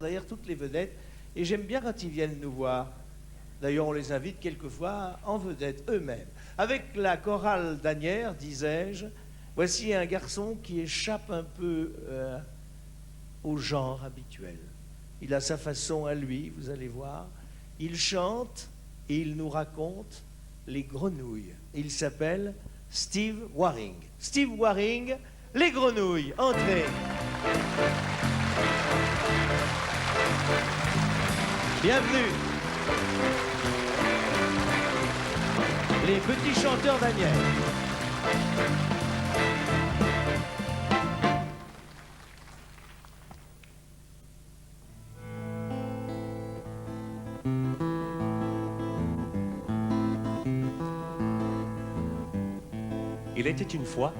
D'ailleurs, toutes les vedettes, et j'aime bien quand ils viennent nous voir. D'ailleurs, on les invite quelquefois en vedette eux-mêmes. Avec la chorale d'Asnières, disais-je, voici un garçon qui échappe un peu au genre habituel. Il a sa façon à lui, vous allez voir. Il chante et il nous raconte les grenouilles. Il s'appelle Steve Waring. Steve Waring, les grenouilles, entrez. Bienvenue. Les petits chanteurs d'Asnières. Il était une fois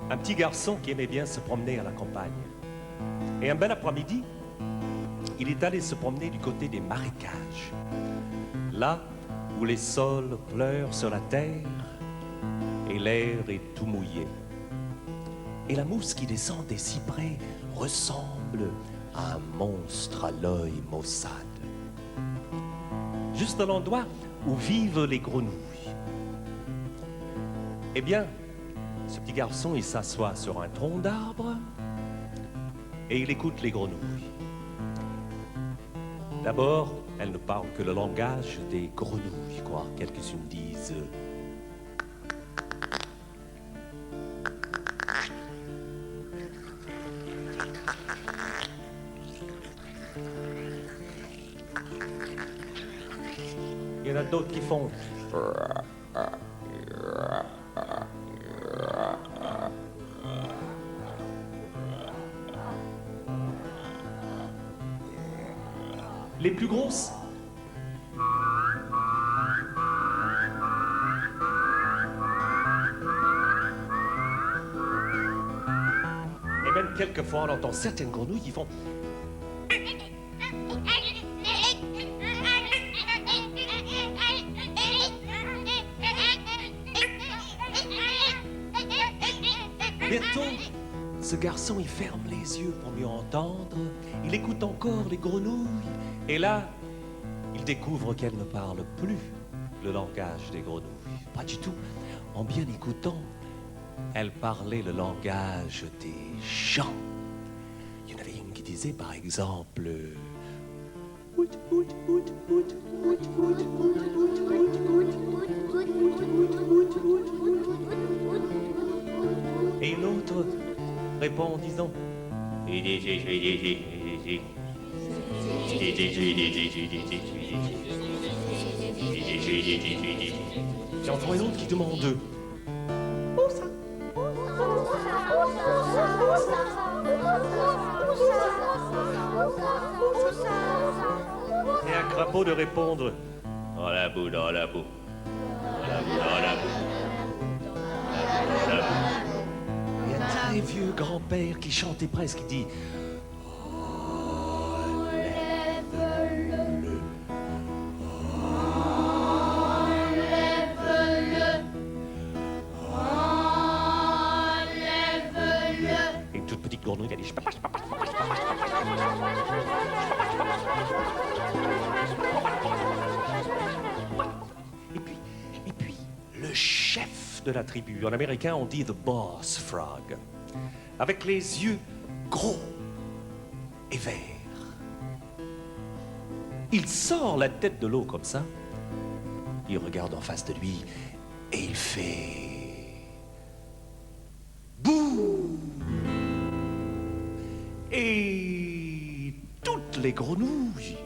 un petit garçon qui aimait bien se promener à la campagne. Et un bel après-midi, il est allé se promener du côté des marécages, là où les sols pleurent sur la terre et l'air est tout mouillé. Et la mousse qui descend des cyprès ressemble à un monstre à l'œil maussade. Juste à l'endroit où vivent les grenouilles. Eh bien, ce petit garçon, il s'assoit sur un tronc d'arbre et il écoute les grenouilles. D'abord, elles ne parlent que le langage des grenouilles, quoi. Quelques-unes disent... Il y en a d'autres qui font... Les plus grosses. Et même quelquefois, on entend certaines grenouilles qui font... Bientôt, ce garçon, il ferme les yeux pour mieux entendre. Il écoute encore les grenouilles. Et là, il découvre qu'elles ne parlent plus le langage des grenouilles. Pas du tout. En bien écoutant, elles parlaient le langage des gens. Il y en avait une qui disait, par exemple... Et une autre répond en disant... J'entends une autre qui demande... Où ça? Et un crapaud de répondre... Dans la boue, dans la boue. Dans la boue, dans la boue. Dans la boue. Et un très vieux grand-père qui chantait presque, qui dit... Grenouille, elle dit... Et puis, le chef de la tribu, en américain on dit the boss frog, avec les yeux gros et verts. Il sort la tête de l'eau comme ça, il regarde en face de lui et il fait... Bouh! Et toutes les grenouilles,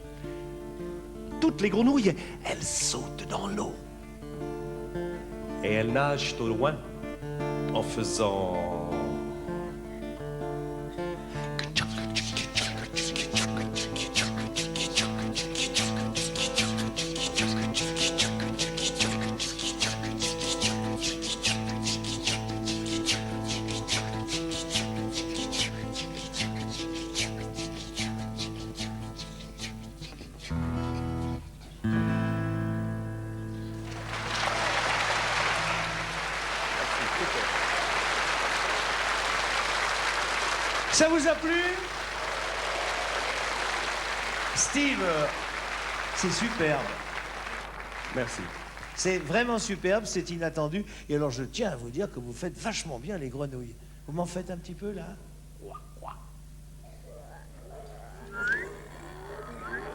elles sautent dans l'eau. Et elles nagent au loin en faisant... Ça vous a plu? Steve, c'est superbe. Merci. C'est vraiment superbe, c'est inattendu. Et alors, je tiens à vous dire que vous faites vachement bien les grenouilles. Vous m'en faites un petit peu, là?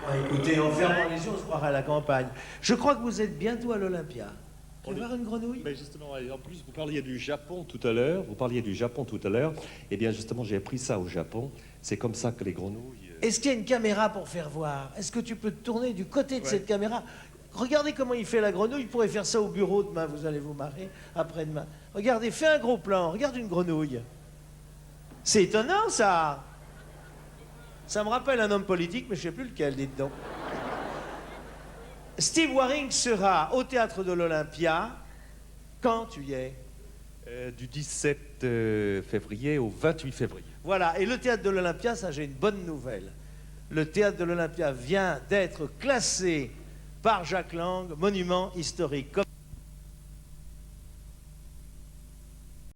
Ah, écoutez, en fermant les yeux, on se croirait à la campagne. Je crois que vous êtes bientôt à l'Olympia. Tu veux voir une grenouille? Mais justement, et en plus, vous parliez du Japon tout à l'heure. Eh bien, justement, j'ai appris ça au Japon. C'est comme ça que les grenouilles... Est-ce qu'il y a une caméra pour faire voir? Est-ce que tu peux te tourner du côté de cette caméra? Regardez comment il fait la grenouille. Il pourrait faire ça au bureau demain. Vous allez vous marrer après-demain. Regardez, fais un gros plan. Regarde une grenouille. C'est étonnant, ça. Ça me rappelle un homme politique, mais je ne sais plus lequel, dites donc. Steve Waring sera au Théâtre de l'Olympia. Quand tu y es? Du 17 février au 28 février. Voilà, et le Théâtre de l'Olympia, ça j'ai une bonne nouvelle. Le Théâtre de l'Olympia vient d'être classé par Jacques Lang, monument historique.